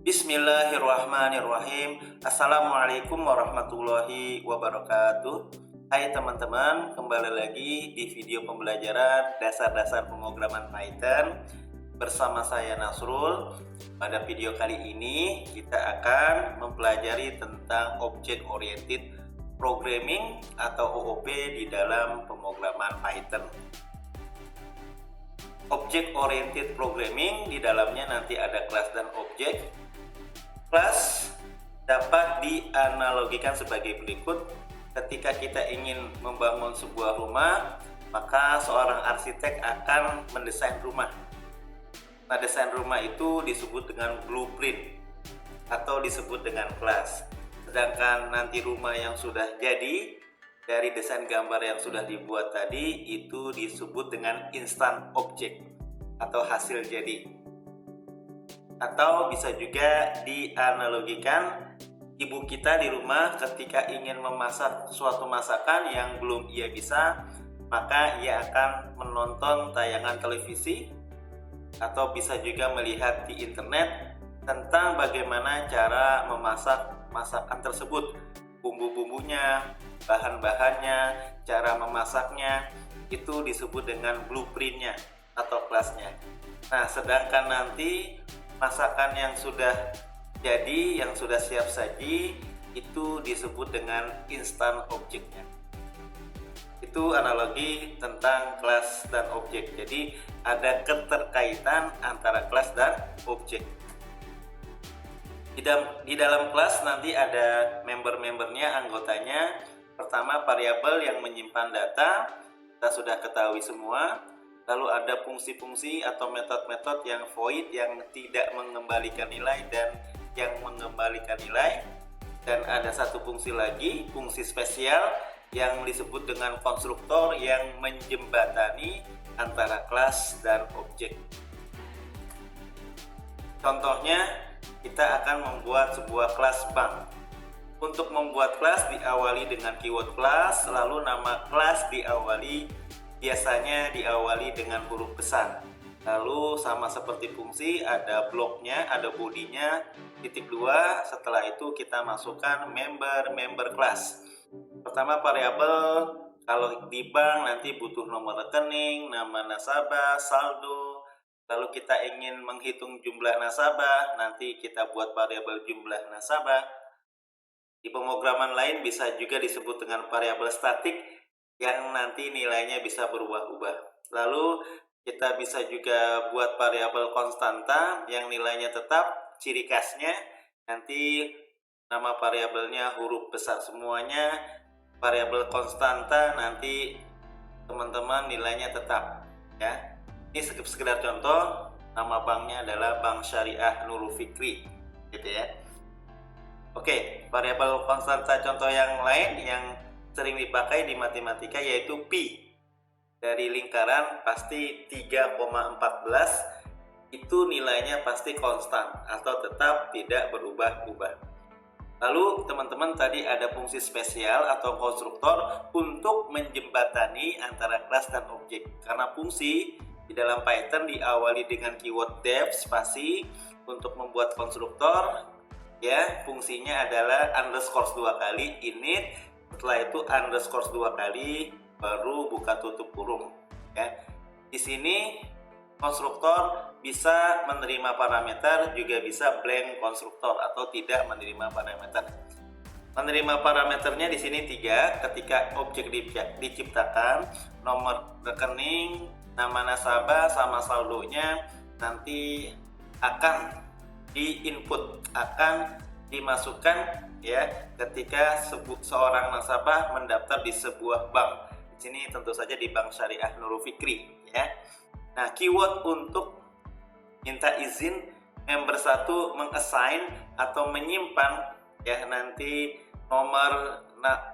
Bismillahirrahmanirrahim. Assalamualaikum warahmatullahi wabarakatuh. Hai teman-teman, kembali lagi di video pembelajaran dasar-dasar pemrograman Python bersama saya Nasrul. Pada video kali ini kita akan mempelajari tentang Object Oriented Programming atau OOP di dalam pemrograman Python. Object Oriented Programming di dalamnya nanti ada kelas dan objek. Kelas dapat dianalogikan sebagai berikut. Ketika kita ingin membangun sebuah rumah, maka seorang arsitek akan mendesain rumah. Nah, desain rumah itu disebut dengan blueprint atau disebut dengan kelas. Sedangkan nanti rumah yang sudah jadi dari desain gambar yang sudah dibuat tadi itu disebut dengan instant object atau hasil jadi. Atau bisa juga dianalogikan ibu kita di rumah ketika ingin memasak suatu masakan yang belum ia bisa, maka ia akan menonton tayangan televisi atau bisa juga melihat di internet tentang bagaimana cara memasak masakan tersebut, bumbu-bumbunya, bahan-bahannya, cara memasaknya, itu disebut dengan blueprintnya atau kelasnya. Nah, sedangkan nanti masakan yang sudah jadi, yang sudah siap saji, itu disebut dengan instant objeknya. Itu analogi tentang kelas dan objek. Jadi ada keterkaitan antara kelas dan objek. Di dalam kelas nanti ada member-membernya, anggotanya. Pertama, variabel yang menyimpan data, kita sudah ketahui semua. Lalu ada fungsi-fungsi atau metode-metode yang void, yang tidak mengembalikan nilai dan yang mengembalikan nilai. Dan ada satu fungsi lagi, fungsi spesial yang disebut dengan konstruktor yang menjembatani antara kelas dan objek. Contohnya, kita akan membuat sebuah kelas bank. Untuk membuat kelas diawali dengan keyword kelas, lalu nama kelas biasanya diawali dengan huruf besar. Lalu sama seperti fungsi, ada bloknya, ada bodinya, titik 2. Setelah itu kita masukkan member kelas. Pertama, variabel. Kalau di bank nanti butuh nomor rekening, nama nasabah, saldo. Lalu kita ingin menghitung jumlah nasabah, nanti kita buat variabel jumlah nasabah. Di pemrograman lain bisa juga disebut dengan variabel statik yang nanti nilainya bisa berubah-ubah. Lalu kita bisa juga buat variabel konstanta yang nilainya tetap, ciri khasnya nanti nama variabelnya huruf besar semuanya. Variabel konstanta nanti teman-teman nilainya tetap, ya. Ini sekedar contoh, nama banknya adalah Bank Syariah Nurul Fikri, gitu ya. Oke, variabel konstanta contoh yang lain yang sering dipakai di matematika yaitu pi. Dari lingkaran pasti 3,14, itu nilainya pasti konstan atau tetap tidak berubah-ubah. Lalu teman-teman tadi ada fungsi spesial atau konstruktor untuk menjembatani antara kelas dan objek. Karena fungsi di dalam Python diawali dengan keyword def spasi untuk membuat konstruktor, ya. Fungsinya adalah underscore 2 kali init, setelah itu underscore 2 kali baru buka tutup kurung, ya. Di sini konstruktor bisa menerima parameter, juga bisa blank konstruktor atau tidak menerima parameter. Menerima parameternya di sini 3. Ketika objek diciptakan, nomor rekening, nama nasabah sama saldonya nanti akan diinput, akan dimasukkan, ya, ketika seorang nasabah mendaftar di sebuah bank. Di sini tentu saja di Bank Syariah Nurul Fikri, ya. Nah, keyword untuk minta izin member 1 mengassign atau menyimpan, ya, nanti nomor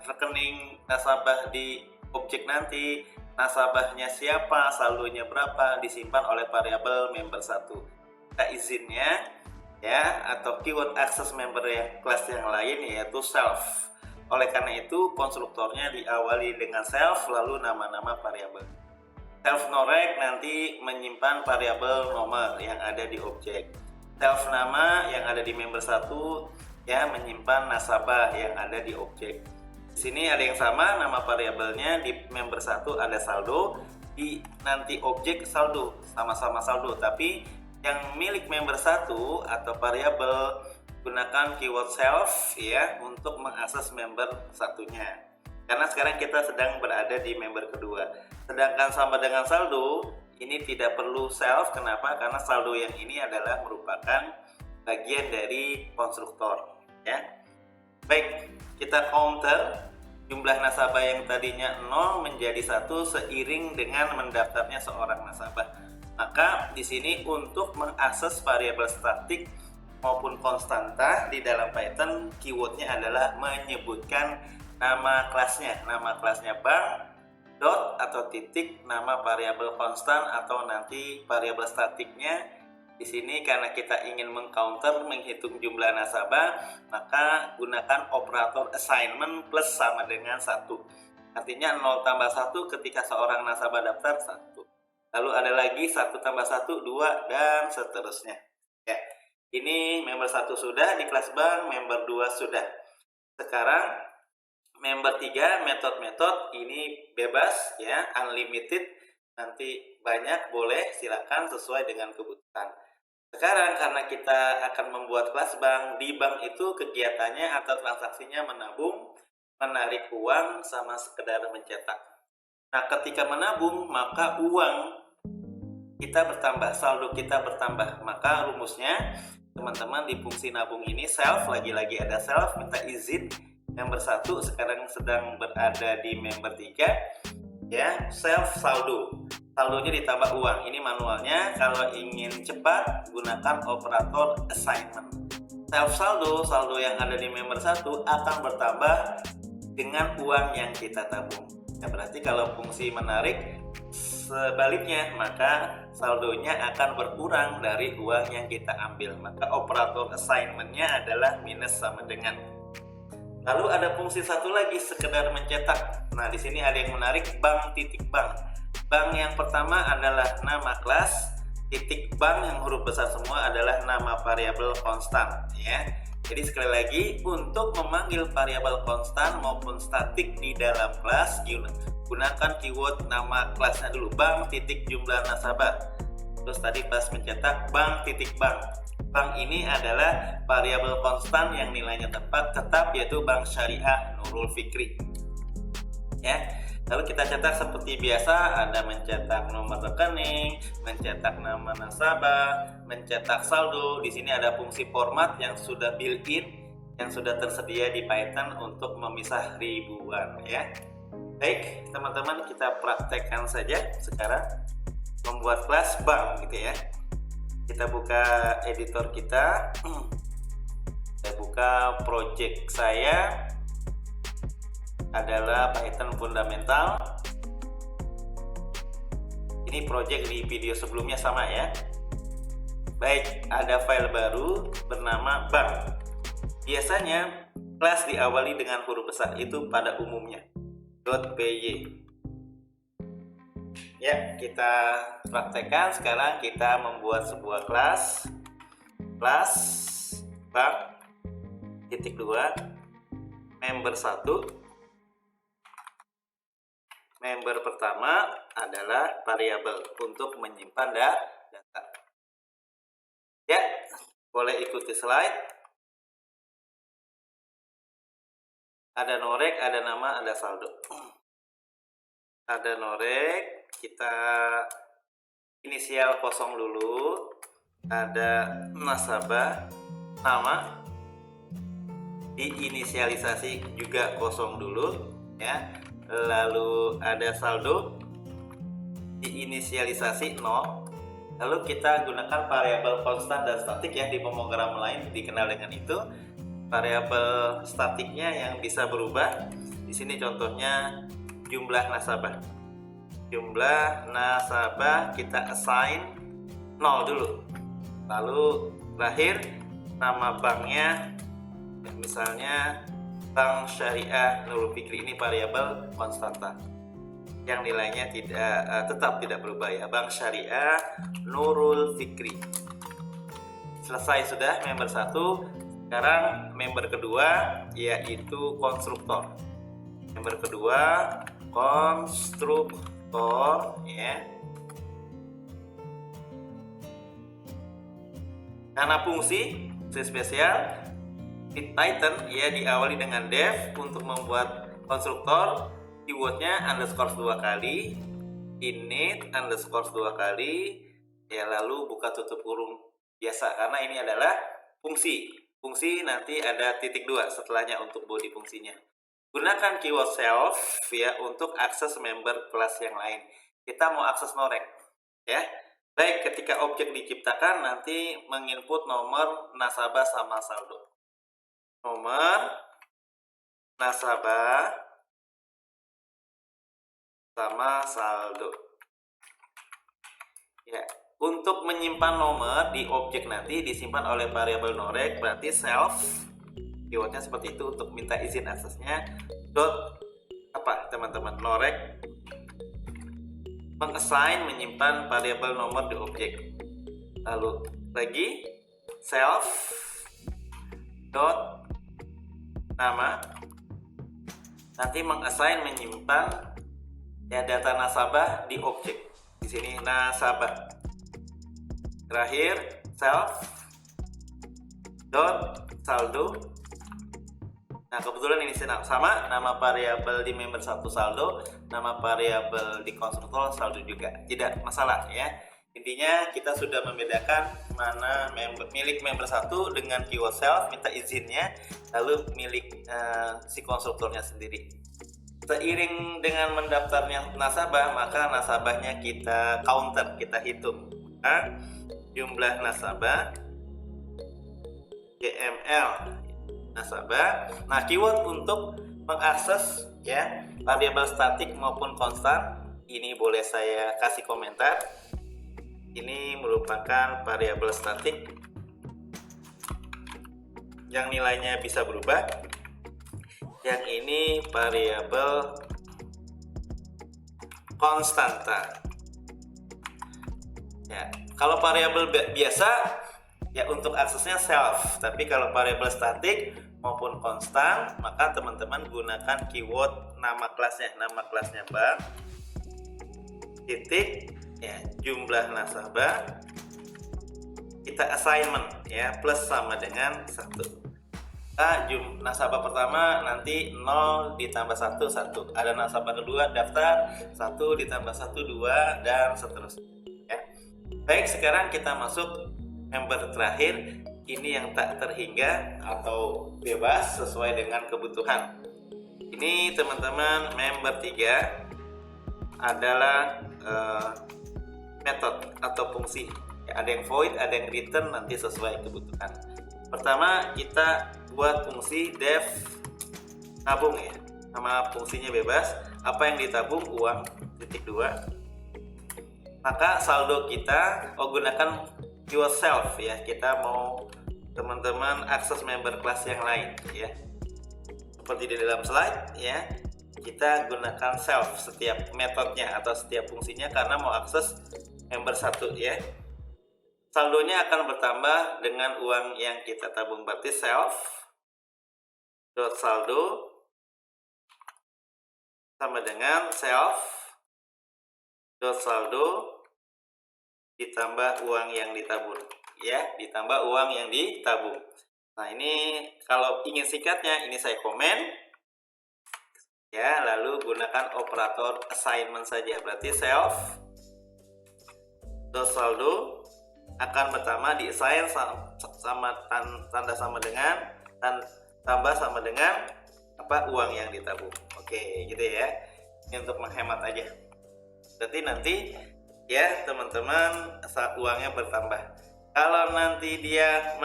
rekening nasabah di objek nanti, nasabahnya siapa, saldonya berapa, disimpan oleh variabel member 1. Minta izinnya, ya, atau keyword access member yang kelas yang lain yaitu self. Oleh karena itu konstruktornya diawali dengan self lalu nama-nama variabel. Self norec nanti menyimpan variabel nomor yang ada di objek. self nama yang ada di member 1 ya menyimpan nasabah yang ada di objek. Di sini ada yang sama, nama variabelnya di member 1 ada saldo, di nanti objek saldo, sama-sama saldo, tapi yang milik member 1 atau variabel gunakan keyword self ya untuk mengakses member satunya. Karena sekarang kita sedang berada di member kedua. Sedangkan sama dengan saldo, ini tidak perlu self. Kenapa? Karena saldo yang ini adalah merupakan bagian dari konstruktor ya. Baik, kita counter jumlah nasabah yang tadinya 0 menjadi 1 seiring dengan mendaftarnya seorang nasabah. Maka di sini untuk mengakses variabel statik maupun konstanta di dalam Python, keywordnya adalah menyebutkan nama kelasnya. Nama kelasnya bank, dot atau titik, nama variabel konstan atau nanti variabel statiknya. Di sini karena kita ingin mengcounter, menghitung jumlah nasabah, maka gunakan operator assignment plus sama dengan 1. Artinya 0 tambah 1 ketika seorang nasabah daftar 1. Lalu ada lagi 1 tambah 1, 2, dan seterusnya. Ya, ini member 1 sudah di kelas bank, member 2 sudah. Sekarang member 3 metode-metode ini bebas ya, unlimited, nanti banyak boleh, silakan sesuai dengan kebutuhan. Sekarang karena kita akan membuat kelas bank, di bank itu kegiatannya atau transaksinya menabung, menarik uang, sama sekedar mencetak. Nah, ketika menabung maka uang kita bertambah, saldo kita bertambah. Maka rumusnya teman-teman di fungsi nabung ini self, lagi-lagi ada self, minta izin member 1 sekarang sedang berada di member 3 ya, self saldo, saldonya ditambah uang. Ini manualnya. Kalau ingin cepat gunakan operator assignment. Self saldo, saldo yang ada di member 1 akan bertambah dengan uang yang kita tabung ya. Berarti kalau fungsi menarik sebaliknya, maka saldonya akan berkurang dari uang yang kita ambil. Maka operator assignmentnya adalah minus sama dengan. Lalu ada fungsi satu lagi, sekedar mencetak. Nah, di sini ada yang menarik, bank titik bank. Bank yang pertama adalah nama kelas, titik bank yang huruf besar semua adalah nama variabel konstan ya. Jadi sekali lagi, untuk memanggil variabel konstan maupun statik di dalam kelas, gunakan keyword nama kelasnya dulu, bank titik jumlah nasabah. Terus tadi pas mencetak bank titik bank. Bank ini adalah variabel konstan yang nilainya tetap yaitu Bank Syariah Nurul Fikri. Ya. Lalu kita cetak seperti biasa, ada mencetak nomor rekening, mencetak nama nasabah, mencetak saldo. Di sini ada fungsi format yang sudah built-in, yang sudah tersedia di Python untuk memisah ribuan ya. Baik, teman-teman, kita praktekkan saja sekarang membuat kelas bank gitu ya. Kita buka editor kita. Saya buka project saya adalah Python fundamental. Ini project di video sebelumnya sama ya. Baik, ada file baru bernama bank. Biasanya kelas diawali dengan huruf besar, itu pada umumnya .py. Ya, kita praktekkan sekarang. Kita membuat sebuah kelas bank titik 2 member 1. Member pertama adalah variabel untuk menyimpan data. Ya, boleh ikuti slide. Ada norek, ada nama, ada saldo. Ada norek, kita inisial kosong dulu. Ada nasabah, nama, diinisialisasi juga kosong dulu ya. Lalu ada saldo, diinisialisasi 0. Lalu kita gunakan variabel konstan dan statik ya, di pemrograman lain dikenal dengan itu. Variabel statiknya yang bisa berubah. Di sini contohnya jumlah nasabah. Jumlah nasabah kita assign 0 dulu. Lalu terakhir nama banknya, misalnya Bank Syariah Nurul Fikri, ini variabel konstanta yang nilainya tetap tidak berubah ya, Bank Syariah Nurul Fikri. selesai sudah member 1. Sekarang member kedua yaitu konstruktor. Member kedua konstruktor ya. Karena fungsi spesial Python ya diawali dengan def untuk membuat konstruktor, keywordnya underscore 2 kali, init underscore 2 kali ya, lalu buka tutup kurung biasa karena ini adalah fungsi nanti ada titik 2 setelahnya untuk body fungsinya. Gunakan keyword self ya untuk akses member kelas yang lain. Kita mau akses norek ya. Baik, ketika objek diciptakan nanti menginput nomor nasabah sama saldo. Nomor nasabah sama saldo. Ya, untuk menyimpan nomor di objek nanti disimpan oleh variabel norek, berarti self keywordnya seperti itu untuk minta izin aksesnya. Dot apa teman-teman, norek mengassign menyimpan variabel nomor di objek. Lalu lagi self dot nama nanti mengassign menyimpan ya data nasabah di objek. Di sini nasabah. Terakhir self dot saldo. Nah, kebetulan ini sama nama variabel di member 1 saldo, nama variabel di konstruktor saldo juga. Tidak masalah ya. Intinya kita sudah membedakan mana milik member 1 dengan keyword self, minta izinnya, lalu milik si konstruktornya sendiri. Seiring dengan mendaftarnya nasabah, maka nasabahnya kita counter, kita hitung. Nah, jumlah nasabah GML nasabah. Nah, keyword untuk mengakses ya variabel statik maupun konstan ini boleh saya kasih komentar. Ini merupakan variabel statik yang nilainya bisa berubah. Yang ini variabel konstanta. Ya, kalau variabel biasa ya untuk aksesnya self, tapi kalau variabel statik maupun konstan maka teman-teman gunakan keyword nama kelasnya bank titik ya jumlah nasabah, kita assignment ya plus sama dengan 1. Nah, nasabah pertama nanti 0 ditambah 1 1, ada nasabah kedua daftar 1 ditambah 1 2 dan seterusnya ya. Baik, sekarang kita masuk member terakhir, ini yang tak terhingga atau bebas sesuai dengan kebutuhan. Ini teman-teman member 3 adalah method atau fungsi ya, ada yang void, ada yang return, nanti sesuai kebutuhan. Pertama kita buat fungsi def tabung ya, nama fungsinya bebas, apa yang ditabung uang titik 2, maka saldo kita gunakan keyword self ya, kita mau teman-teman akses member kelas yang lain ya, seperti di dalam slide ya, kita gunakan self setiap metodenya atau setiap fungsinya karena mau akses member 1 ya. Saldonya akan bertambah dengan uang yang kita tabung, berarti self dot saldo sama dengan self dot saldo ditambah uang yang ditabung ya, ditambah uang yang ditabung. Nah, ini kalau ingin singkatnya ini saya komen ya, lalu gunakan operator assignment saja, berarti self dot saldo akan pertama di assign sama tanda sama dengan tambah sama dengan apa uang yang ditabung. Oke, gitu ya. Ini untuk menghemat aja. Berarti nanti ya teman-teman saat uangnya bertambah. Kalau nanti dia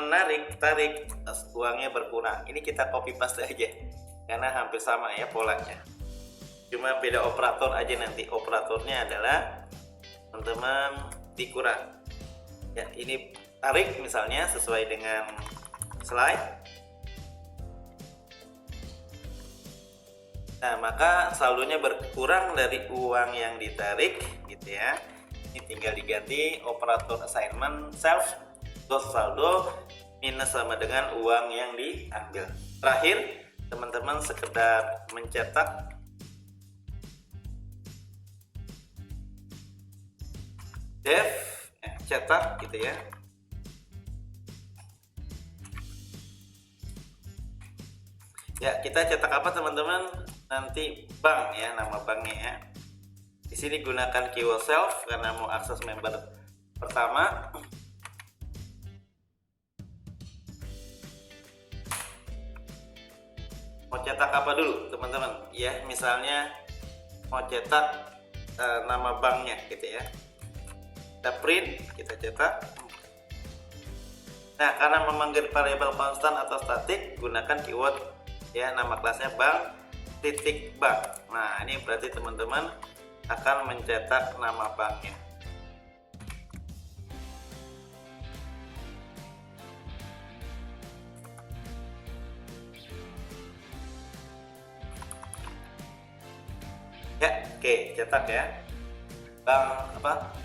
tarik uangnya berkurang. Ini kita copy paste aja karena hampir sama ya polanya. Cuma beda operator aja, nanti operatornya adalah teman-teman dikurang. Ya, ini tarik misalnya sesuai dengan slide. Nah, maka saldonya berkurang dari uang yang ditarik gitu ya. Ini tinggal diganti operator assignment self dot saldo minus sama dengan uang yang diambil. Terakhir, teman-teman sekedar mencetak cetak gitu ya. Ya, kita cetak apa teman-teman? Nanti bank ya, nama banknya ya. Di sini gunakan keyword self karena mau akses member pertama. Mau cetak apa dulu teman-teman? Ya, misalnya mau cetak nama banknya gitu ya. Kita print, kita cetak. Nah, karena memanggil variabel konstan atau statik, gunakan keyword ya, nama kelasnya bank titik bank. Nah, ini berarti teman-teman akan mencetak nama banknya. Ya, oke, cetak ya. Bank apa?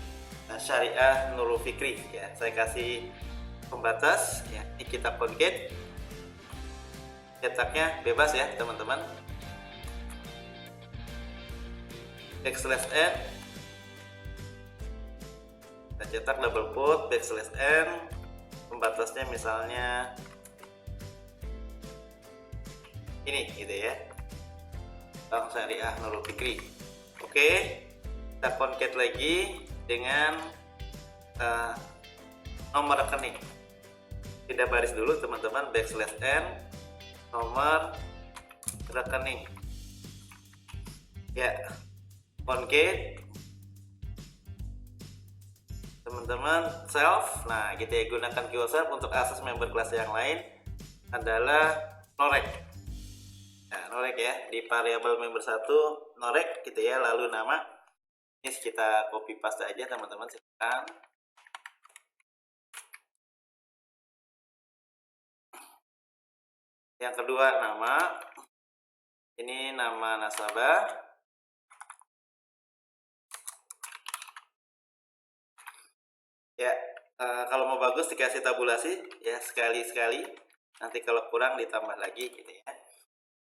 Syariah Nurul Fikri ya. Saya kasih pembatas ya. Ini kita concat. Cetaknya bebas ya, teman-teman. \n. Kita cetak double quote \n. Pembatasnya misalnya ini gitu ya. Bank Syariah Nurul Fikri. Oke, kita concat lagi dengan nomor rekening. Tidak baris dulu teman-teman, \n nomor rekening. Ya, concat teman-teman self. Nah, gitu ya, gunakan keyword self untuk akses member kelas yang lain adalah norek. Nah, norek ya, di variabel member 1 norek gitu ya, lalu nama. Ini kita copy paste aja teman-teman silakan. Yang kedua nama. Ini nama nasabah. Ya, kalau mau bagus dikasih tabulasi ya, sekali-sekali. Nanti kalau kurang ditambah lagi gitu ya.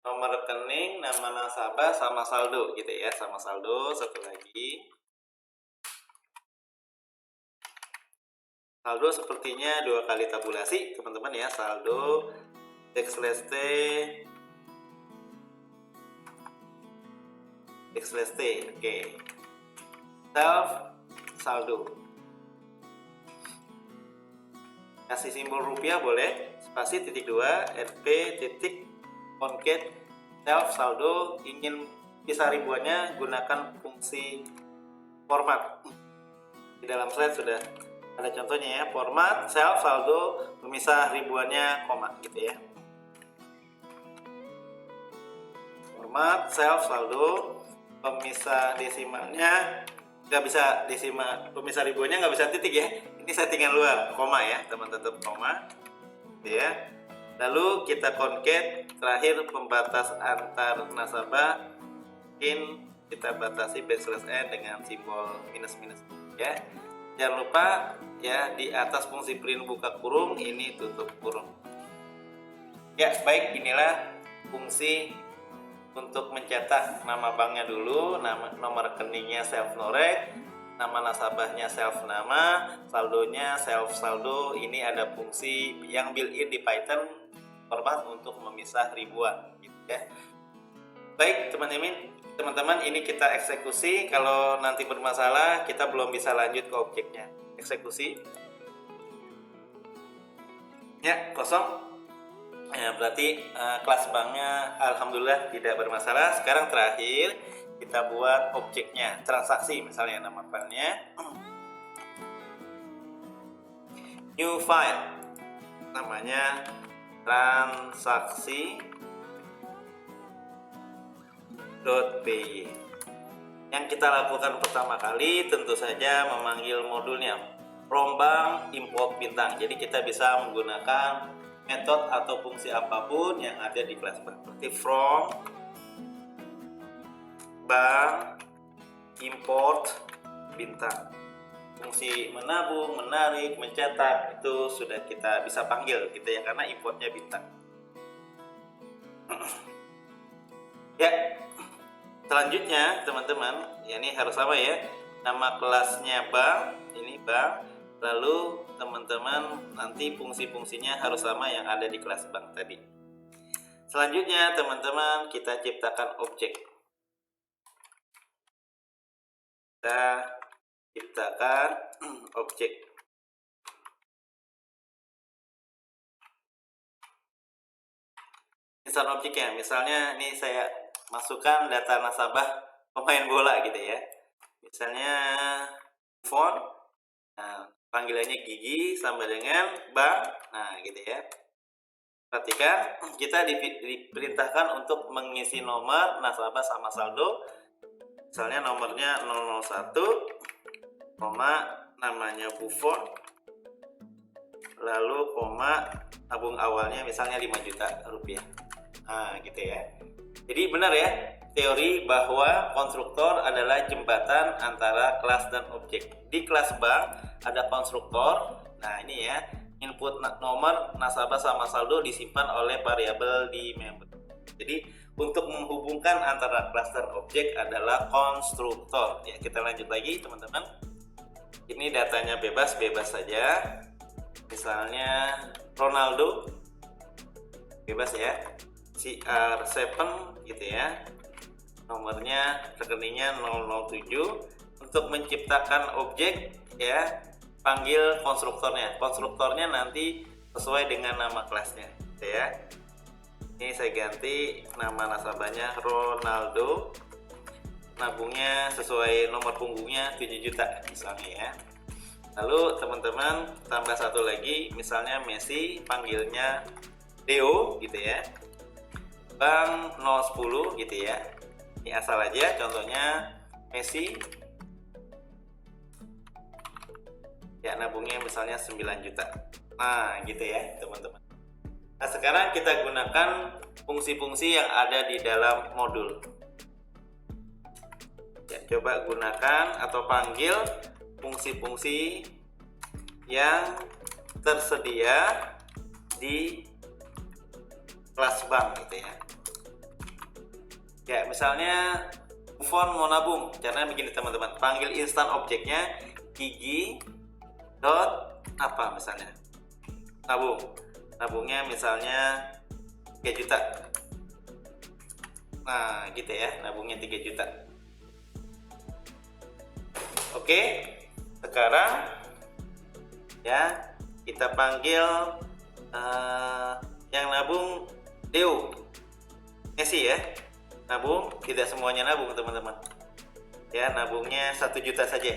Nomor rekening, nama nasabah, sama saldo gitu ya, sama saldo. Satu lagi, saldo sepertinya 2 kali tabulasi teman-teman ya. Saldo \t oke. Self saldo, kasih simbol rupiah boleh, spasi titik 2 rp titik concat self saldo. Ingin pisah ribuannya, gunakan fungsi format. Di dalam slide sudah ada contohnya ya, format self saldo memisah ribuannya koma gitu ya. Format self saldo pemisah desimalnya nggak bisa desimal, pemisah ribuannya nggak bisa titik ya. Ini settingan luar, koma ya teman-teman, koma gitu ya. Lalu kita concat terakhir pembatas antar nasabah, mungkin kita batasi \n dengan simbol minus ya. Jangan lupa ya, di atas fungsi print buka kurung, ini tutup kurung. Ya, baik, inilah fungsi untuk mencetak nama banknya dulu, nomor rekeningnya self norek, nama nasabahnya self nama, saldonya self saldo. Ini ada fungsi yang built-in di Python format untuk memisah ribuan gitu ya. Baik teman-teman, ini kita eksekusi. Kalau nanti bermasalah kita belum bisa lanjut ke objeknya. Eksekusi ya, kosong ya, berarti kelas banknya alhamdulillah tidak bermasalah. Sekarang terakhir kita buat objeknya, transaksi misalnya, nama filenya new file, namanya transaksi.py. Yang kita lakukan pertama kali tentu saja memanggil modulnya from bank import bintang. Jadi kita bisa menggunakan metode atau fungsi apapun yang ada di kelas bank, seperti from bank import bintang. fungsi menabung, menarik, mencetak itu sudah kita bisa panggil gitu ya, karena importnya bintang. Ya, selanjutnya teman-teman, ya ini harus sama ya, nama kelasnya bank, ini bank, lalu teman-teman nanti fungsi-fungsinya harus sama yang ada di kelas bank tadi. Selanjutnya teman-teman, kita ciptakan objek. Kita ciptakan objek. Instan objeknya, misalnya ini saya masukkan data nasabah pemain bola gitu ya. Misalnya Buffon, nah panggilannya Gigi sama dengan bank, nah gitu ya. Perhatikan, kita diperintahkan untuk mengisi nomor nasabah sama saldo. Misalnya nomornya 001, namanya Buffon, lalu tabung awalnya misalnya 5 juta rupiah. Nah gitu ya. Jadi benar ya teori bahwa konstruktor adalah jembatan antara kelas dan objek. Di kelas bank ada konstruktor, nah ini ya, input nomor nasabah sama saldo disimpan oleh variabel di member. Jadi untuk menghubungkan antara kelas dan objek adalah konstruktor. Ya, kita lanjut lagi teman-teman. Ini datanya bebas saja. Misalnya Ronaldo, bebas ya. CR7 gitu ya. Nomornya rekeningnya 007. Untuk menciptakan objek ya, panggil konstruktornya. Konstruktornya nanti sesuai dengan nama kelasnya, gitu ya. Ini saya ganti nama nasabahnya Ronaldo, nabungnya sesuai nomor punggungnya 7 juta misalnya ya. Lalu teman-teman tambah satu lagi, misalnya Messi, panggilnya Leo gitu ya, bank 010 gitu ya. Ini asal aja, contohnya Messi ya, nabungnya misalnya 9 juta. Nah gitu ya teman-teman. Nah sekarang kita gunakan fungsi-fungsi yang ada di dalam modul ya, coba gunakan atau panggil fungsi-fungsi yang tersedia di kelas bank gitu ya. Ya misalnya Buffon mau nabung, caranya begini teman-teman, panggil instan objeknya Gigi dot apa misalnya, nabungnya misalnya 3 juta. Nah gitu ya, nabungnya 3 juta. Oke, sekarang ya kita panggil yang nabung Leo, Messi ya. Nabung, tidak semuanya nabung teman-teman ya, nabungnya 1 juta saja.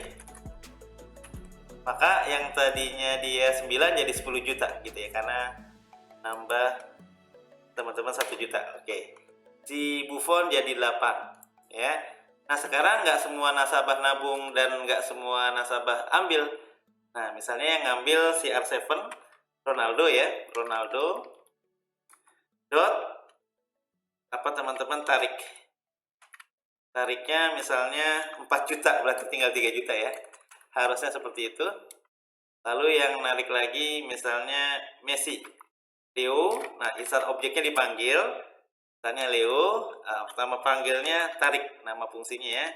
Maka yang tadinya dia 9 jadi 10 juta gitu ya, karena nambah teman-teman 1 juta. Oke, si Buffon jadi 8 ya. Nah sekarang nggak semua nasabah nabung dan nggak semua nasabah ambil. Nah misalnya yang ngambil CR7 Ronaldo ya, Ronaldo dot apa teman-teman, tariknya misalnya 4 juta, berarti tinggal 3 juta ya, harusnya seperti itu. Lalu yang narik lagi misalnya Messi, Leo, nah insert objeknya dipanggil, misalnya Leo, nama panggilnya tarik, nama fungsinya ya.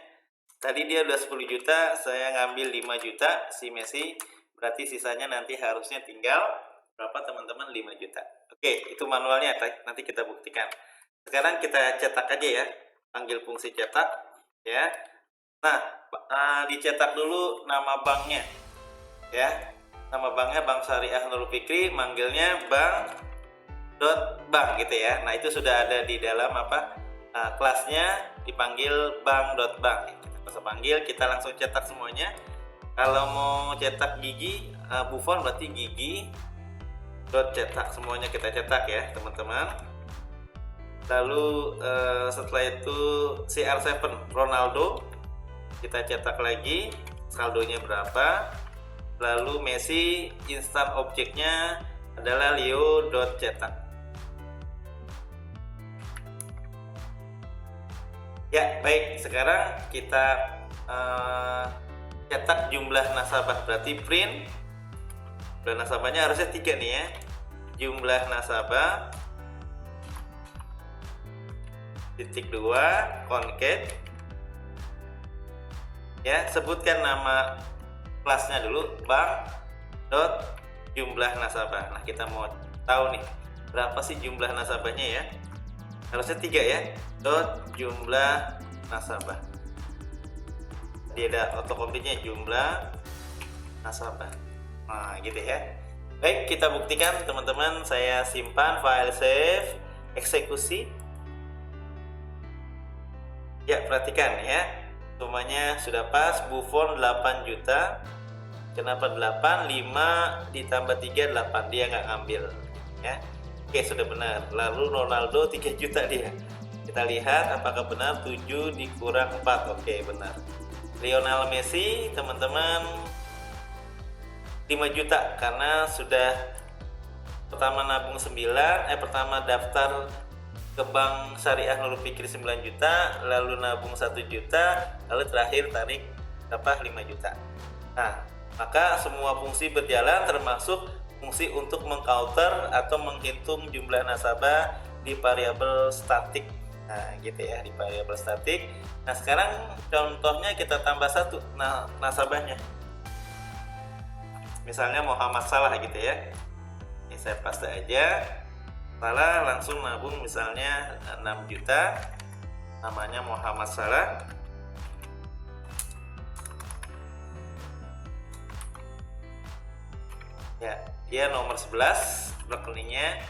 Tadi dia udah 10 juta, saya ngambil 5 juta si Messi, berarti sisanya nanti harusnya tinggal berapa teman-teman, 5 juta. Oke, itu manualnya, nanti kita buktikan. Sekarang kita cetak aja ya, panggil fungsi cetak ya. Nah dicetak dulu nama banknya ya, nama banknya Bank Syariah Nurul Fikri, manggilnya bank.bank gitu ya. Nah itu sudah ada di dalam kelasnya, dipanggil bank.bank. Kita bisa panggil, kita langsung cetak semuanya. Kalau mau cetak Gigi Buffon, berarti Gigi cetak, semuanya kita cetak ya teman-teman. Lalu setelah itu CR7 Ronaldo kita cetak lagi, saldonya berapa. Lalu Messi, instan objeknya adalah Leo.cetak. Ya baik, sekarang kita cetak jumlah nasabah, berarti print jumlah nasabahnya harusnya 3 nih ya. Jumlah nasabah titik 2 concat ya, sebutkan nama kelasnya dulu, bank dot jumlah nasabah. Nah, kita mau tahu nih berapa sih jumlah nasabahnya ya, harusnya 3 ya, dot jumlah nasabah. Dia ada autocomplete-nya jumlah nasabah. Nah, gitu ya. Baik, kita buktikan teman-teman. Saya simpan file save, eksekusi. Ya, perhatikan ya. Semuanya sudah pas. Buffon 8 juta. Kenapa 8? 5 ditambah 3 8. Dia nggak ngambil ya. Oke, sudah benar. Lalu Ronaldo 3 juta dia. Kita lihat apakah benar 7 dikurang 4. Oke, benar. Lionel Messi teman-teman 5 juta karena sudah pertama nabung 9, pertama daftar ke Bank Syariah Nurul Fikri 9 juta, lalu nabung 1 juta, lalu terakhir tarik 5 juta. Nah, maka semua fungsi berjalan termasuk fungsi untuk mengcounter atau menghitung jumlah nasabah di variabel statik. Nah, gitu ya, di variabel statik. Nah, sekarang contohnya kita tambah 1 nasabahnya. Misalnya Muhammad Salah gitu ya. Ini saya paste aja. Salah langsung nabung misalnya 6 juta. Namanya Muhammad Salah. Ya, dia nomor 11 rekeningnya.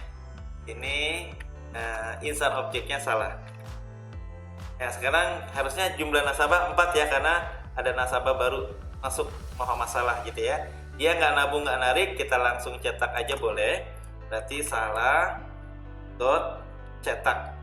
Ini insert objeknya salah. Nah, sekarang harusnya jumlah nasabah 4 ya, karena ada nasabah baru masuk Muhammad Salah gitu ya. Dia nggak nabung nggak narik, kita langsung cetak aja boleh. Berarti salah dot cetak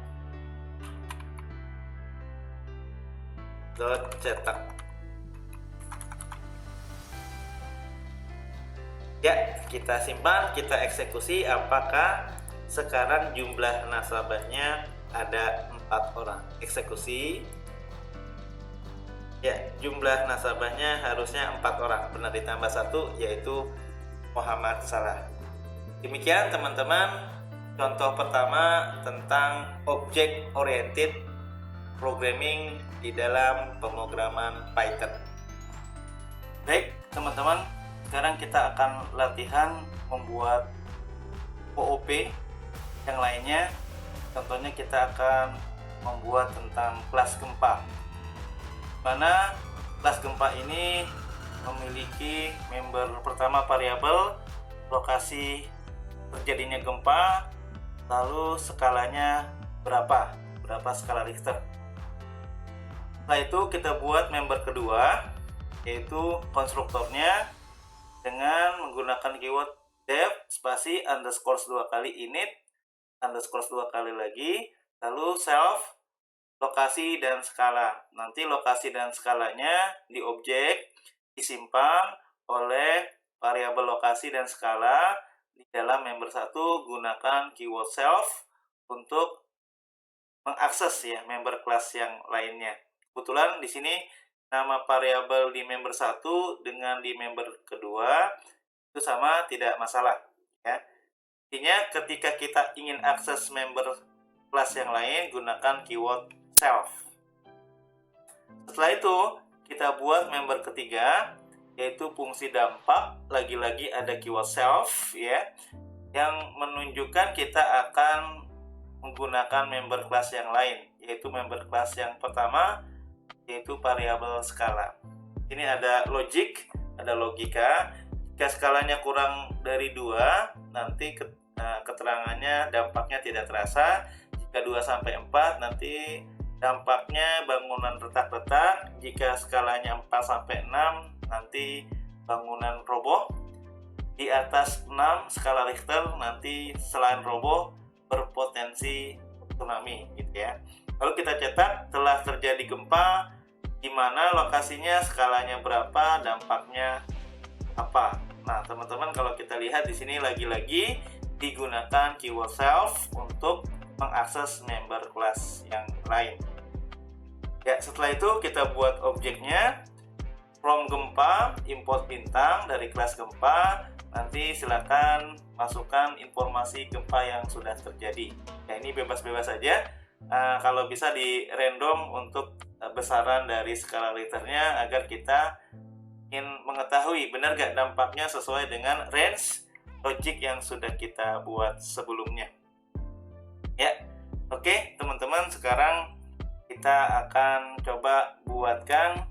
ya, kita simpan, kita eksekusi. Apakah sekarang jumlah nasabahnya ada 4 orang? Eksekusi ya, jumlah nasabahnya harusnya 4 orang, benar ditambah 1 yaitu Muhammad Salah. Demikian teman-teman contoh pertama tentang object oriented programming di dalam pemrograman Python. Baik teman-teman, sekarang kita akan latihan membuat OOP yang lainnya. Contohnya kita akan membuat tentang kelas gempa, mana kelas gempa ini memiliki member pertama variabel lokasi terjadinya gempa, lalu skalanya berapa skala Richter. Setelah itu kita buat member kedua, yaitu konstruktornya dengan menggunakan keyword def spasi underscore 2 kali init underscore 2 kali lagi, lalu self lokasi dan skala. Nanti lokasi dan skalanya di objek disimpan oleh variabel lokasi dan skala di dalam member 1. Gunakan keyword self untuk mengakses ya member kelas yang lainnya. Kebetulan di sini nama variabel di member 1 dengan di member kedua itu sama, tidak masalah ya. Intinya ketika kita ingin akses member kelas yang lain, gunakan keyword self. Setelah itu kita buat member ketiga, yaitu fungsi dampak. Lagi-lagi ada keyword self ya, yang menunjukkan kita akan menggunakan member kelas yang lain, yaitu member kelas yang pertama, yaitu variabel skala. Ini ada logic, ada logika. Jika skalanya kurang dari 2, nanti keterangannya dampaknya tidak terasa. Jika 2 sampai 4, nanti dampaknya bangunan retak-retak. Jika skalanya 4 sampai 6, nanti bangunan roboh. Di atas 6 skala Richter, nanti selain roboh berpotensi tsunami gitu ya. Lalu kita cetak telah terjadi gempa, di mana lokasinya, skalanya berapa, dampaknya apa. Nah, teman-teman kalau kita lihat di sini lagi-lagi digunakan keyword self untuk mengakses member kelas yang lain. Ya, setelah itu kita buat objeknya. from gempa, import bintang dari kelas gempa. Nanti silakan masukkan informasi gempa yang sudah terjadi. Ya, ini bebas-bebas saja. Kalau bisa di random untuk besaran dari skala Richternya agar kita ingin mengetahui benar gak dampaknya sesuai dengan range logik yang sudah kita buat sebelumnya. Ya, oke teman-teman, sekarang kita akan coba buatkan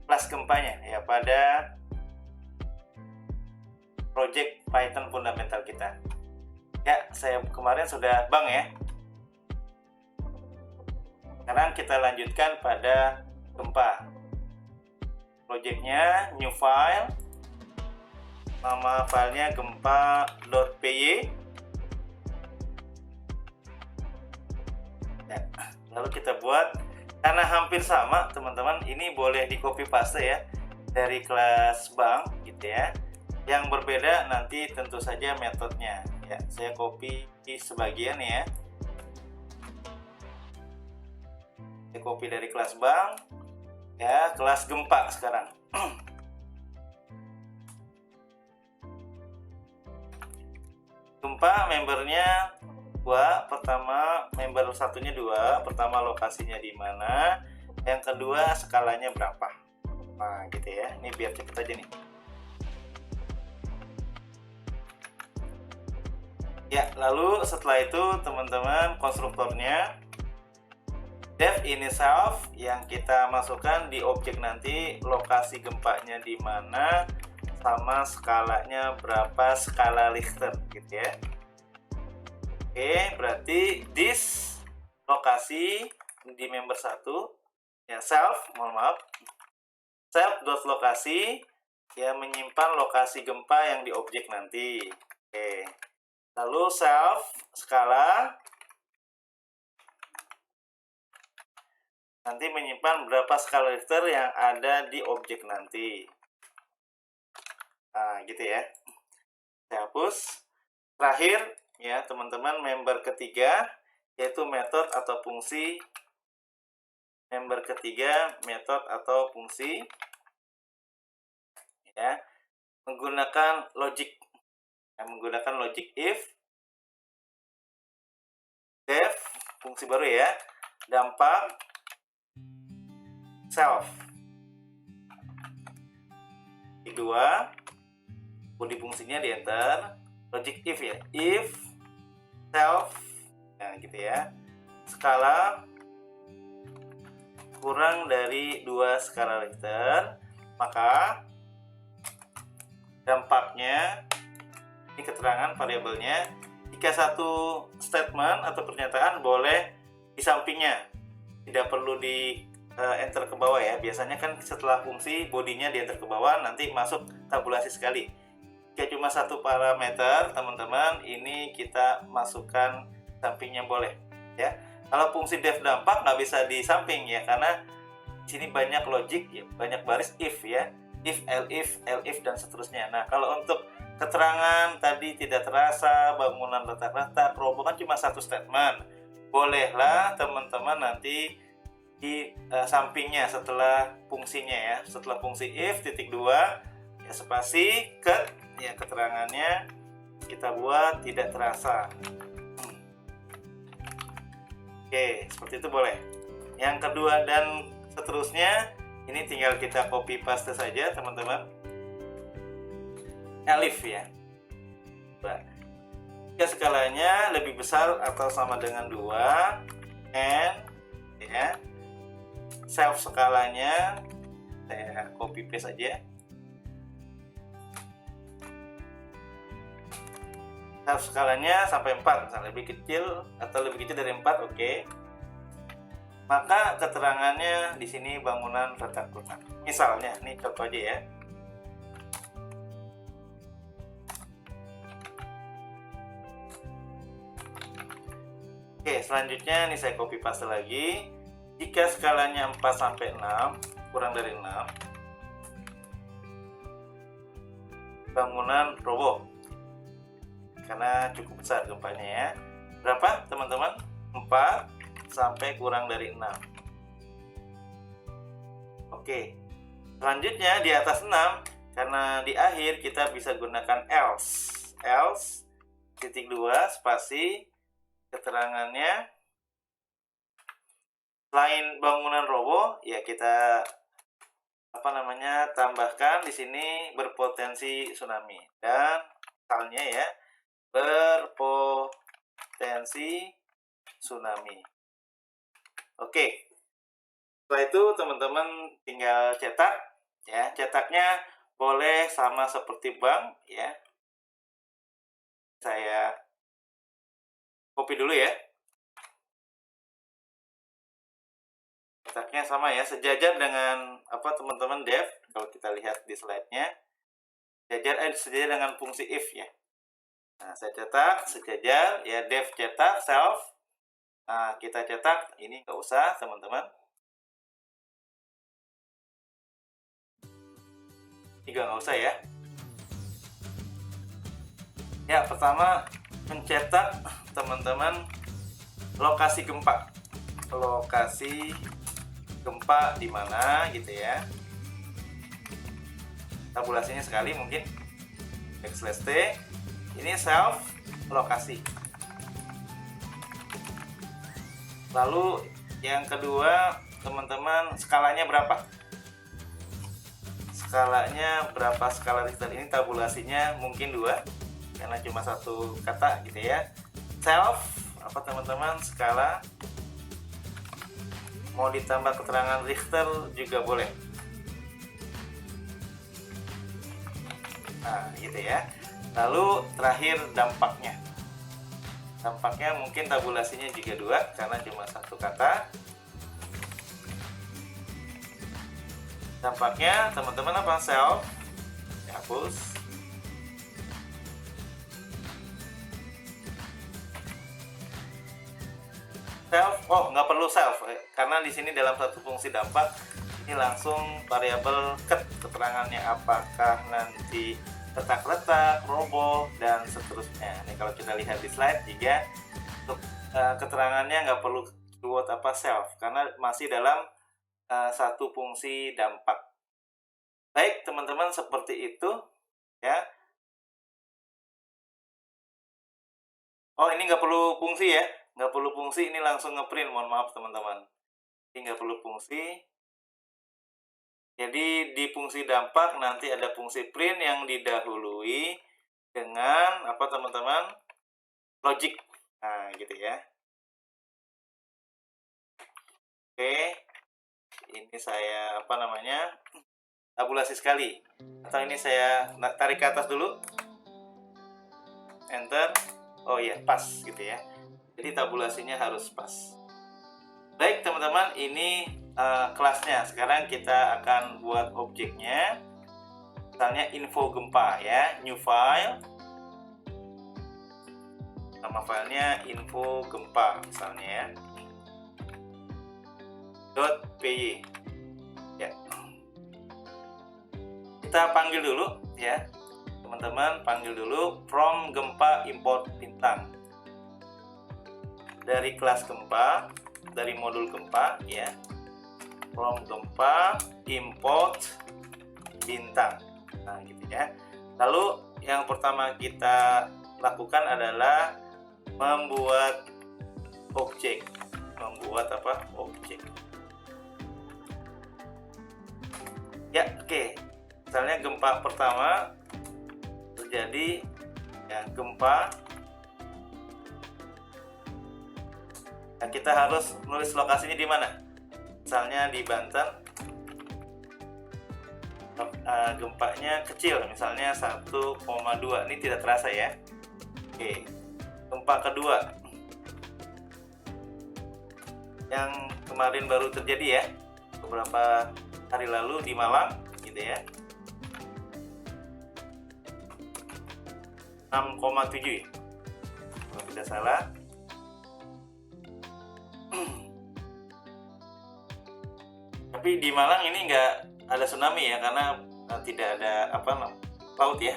kelas gempanya ya pada project Python fundamental kita. Ya, saya kemarin sudah bang ya. Sekarang kita lanjutkan pada gempa. Projectnya new file, nama filenya gempa.py. Ya, lalu kita buat, karena hampir sama teman-teman, ini boleh di copy paste ya dari kelas bank gitu ya. Yang berbeda nanti tentu saja metodenya ya. Saya copy sebagian ya. Saya copy dari kelas bank ya, kelas gempa sekarang. Gempa membernya dua, pertama member satunya dua, pertama lokasinya di mana, yang kedua skalanya berapa. Nah gitu ya, ini biar cepet aja nih. Ya, lalu setelah itu teman-teman konstruktornya def ini self yang kita masukkan di objek nanti lokasi gempanya di mana sama skalanya berapa, skala Richter gitu ya. Oke, berarti this lokasi di member 1 ya, self, mohon maaf, self.lokasi ya menyimpan lokasi gempa yang di objek nanti. Oke. Lalu self skala nanti menyimpan berapa skala Richter yang ada di objek nanti. Nah, gitu ya. Saya hapus. Terakhir ya teman-teman, member ketiga yaitu metode atau fungsi. Member ketiga metode atau fungsi ya, menggunakan logic if, def fungsi baru ya, dampak self. Kedua, body fungsinya di enter, logic if ya, if self, nah gitu ya, skala kurang dari 2 skala Richter, maka dampaknya ini keterangan variabelnya, jika satu statement atau pernyataan boleh di sampingnya, tidak perlu di enter ke bawah ya. Biasanya kan setelah fungsi bodinya di enter ke bawah, nanti masuk tabulasi sekali. Jika cuma satu parameter teman-teman, ini kita masukkan sampingnya boleh ya. Kalau fungsi def dampak nggak bisa di samping ya, karena di sini banyak logic ya, banyak baris if ya, if, else if dan seterusnya. Nah kalau untuk keterangan tadi tidak terasa, bangunan retak-retak, robohan cuma satu statement, bolehlah teman-teman nanti di sampingnya setelah fungsinya ya, setelah fungsi if titik 2 ya, spasi cut ya, keterangannya kita buat tidak terasa. Oke, seperti itu boleh. Yang kedua dan seterusnya ini tinggal kita copy paste saja teman-teman. Elif ya. Jika skalanya lebih besar atau sama dengan 2, and ya, self skalanya saya copy paste saja. Self skalanya sampai 4, misalnya lebih kecil atau lebih kecil dari 4, oke. Maka keterangannya di sini bangunan retak-retak. Misalnya, nih contoh aja ya. Oke, selanjutnya ini saya copy paste lagi. Jika skalanya 4 sampai 6, kurang dari 6, bangunan roboh. Karena cukup besar gempanya ya. Berapa teman-teman? 4 sampai kurang dari 6. Oke. Selanjutnya di atas 6, karena di akhir kita bisa gunakan else. Else titik 2 spasi keterangannya selain bangunan roboh ya kita tambahkan di sini berpotensi tsunami dan misalnya ya berpotensi tsunami. Oke. Setelah itu teman-teman tinggal cetak ya. Cetaknya boleh sama seperti bank ya. Saya copy dulu ya. Cetaknya sama ya, sejajar dengan teman-teman dev. Kalau kita lihat di slide-nya, sejajar dengan fungsi if ya. Nah, saya cetak sejajar ya, dev cetak self. Nah, kita cetak ini nggak usah teman-teman. Juga nggak usah ya. Ya, pertama mencetak teman-teman lokasi gempa. Lokasi gempa di mana gitu ya. Tabulasinya sekali mungkin /t. Ini self lokasi. Lalu yang kedua, teman-teman skalanya berapa? Skalanya berapa skala Richter ini? Tabulasinya mungkin 2 karena cuma satu kata gitu ya. Self teman-teman skala, mau ditambah keterangan Richter juga boleh. Nah gitu ya. Lalu terakhir dampaknya. Dampaknya mungkin tabulasinya juga 2 karena cuma satu kata. Dampaknya teman-teman self hapus. Self, nggak perlu self karena di sini dalam satu fungsi dampak ini langsung variabel keterangannya apakah nanti letak-letak, roboh dan seterusnya. Nih kalau kita lihat di slide juga untuk keterangannya nggak perlu keyword self karena masih dalam satu fungsi dampak. Baik teman-teman, seperti itu ya. Ini nggak perlu fungsi ya. Nggak perlu fungsi, ini langsung ngeprint, mohon maaf teman-teman. Ini nggak perlu fungsi. Jadi di fungsi dampak nanti ada fungsi print yang didahului dengan teman-teman? Logic. Nah, gitu ya. Oke. Ini saya tabulasi sekali. Atau ini saya tarik ke atas dulu. Enter. Oh iya, pas gitu ya. Jadi tabulasinya harus pas. Baik teman-teman, ini kelasnya. Sekarang kita akan buat objeknya. Misalnya info gempa ya, new file. Nama filenya info gempa misalnya ya. .py ya. Kita panggil dulu ya. Teman-teman panggil dulu from gempa import bintang. Dari kelas gempa, dari modul gempa ya, from gempa import bintang. Nah gitu ya. Lalu yang pertama kita lakukan adalah membuat objek. Objek ya. Oke. Misalnya gempa pertama terjadi ya, gempa. Nah, kita harus nulis lokasinya di mana. Misalnya di Banten. Gempanya kecil, misalnya 1,2. Ini tidak terasa ya. Oke. Gempa kedua yang kemarin baru terjadi ya, beberapa hari lalu di Malang gitu ya. 6,7 kalau tidak salah. Tapi di Malang ini nggak ada tsunami ya, karena tidak ada laut ya.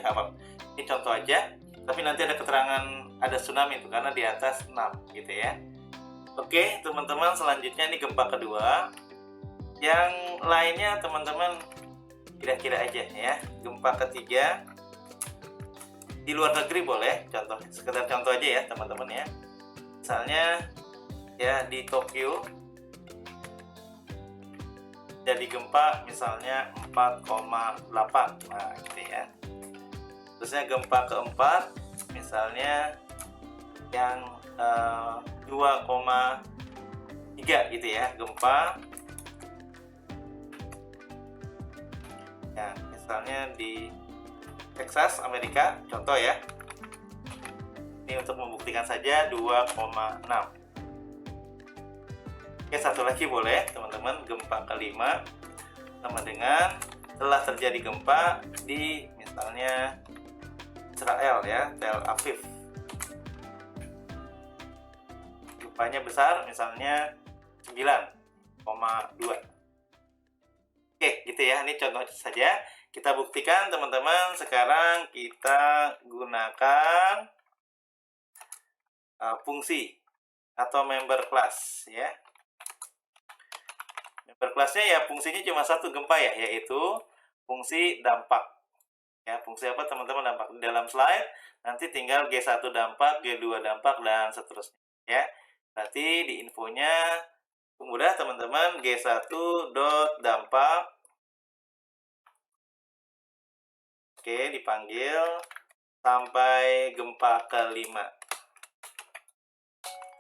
Ini contoh aja, tapi nanti ada keterangan ada tsunami itu karena di atas 6 gitu ya. Oke, teman-teman, selanjutnya ini gempa kedua. Yang lainnya teman-teman kira-kira aja ya. Gempa ketiga di luar negeri boleh, contoh, sekedar contoh aja ya teman-teman ya. Misalnya ya di Tokyo jadi gempa misalnya 4,8. Nah, gitu ya. Terusnya gempa keempat misalnya yang 2,3 gitu ya, gempa ya misalnya di Texas, Amerika, contoh ya. Ini untuk membuktikan saja 2,6. Oke, satu lagi boleh teman-teman, gempa kelima sama dengan telah terjadi gempa di misalnya Israel ya, Tel Aviv. Gempanya besar misalnya 9,2. Oke, gitu ya. Ini contoh saja. Kita buktikan teman-teman. Sekarang kita gunakan fungsi atau member class ya. Member classnya ya fungsinya cuma satu gempa ya, yaitu fungsi dampak. Ya, fungsi apa teman-teman? Dampak. Di dalam slide nanti tinggal G1 dampak, G2 dampak, dan seterusnya ya. Berarti di infonya mudah teman-teman, G1 dot dampak. Oke, dipanggil sampai gempa kelima.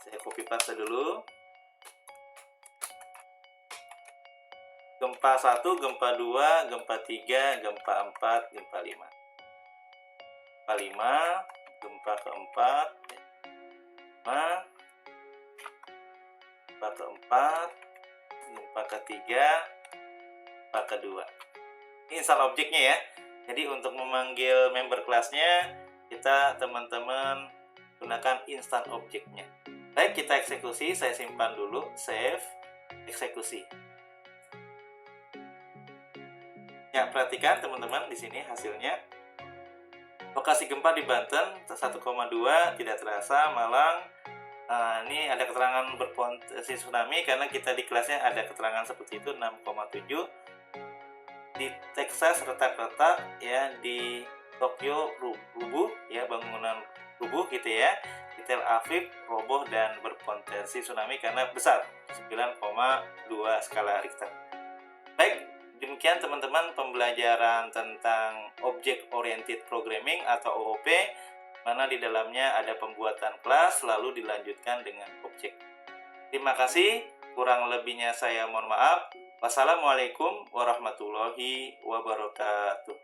Saya copy paste dulu. Gempa 1, gempa 2, gempa 3, gempa 4, gempa 5. Gempa 5, gempa keempat, gempa keempat, gempa ketiga, gempa kedua. Ini install objeknya ya. Jadi untuk memanggil member kelasnya, kita teman-teman gunakan instant objeknya. Baik, kita eksekusi. Saya simpan dulu, save, eksekusi. Ya, perhatikan teman-teman di sini hasilnya. Lokasi gempa di Banten 1,2, tidak terasa Malang. Ini ada keterangan berpotensi tsunami karena kita di kelasnya ada keterangan seperti itu, 6,7. Di Texas retak-retak ya, di Tokyo rubuh ya, bangunan rubuh gitu ya. Di Tel Aviv roboh dan berpotensi tsunami karena besar, 9,2 skala Richter. Baik, demikian teman-teman pembelajaran tentang Object Oriented Programming atau OOP, mana di dalamnya ada pembuatan kelas lalu dilanjutkan dengan objek. Terima kasih, kurang lebihnya saya mohon maaf. Wassalamualaikum warahmatullahi wabarakatuh.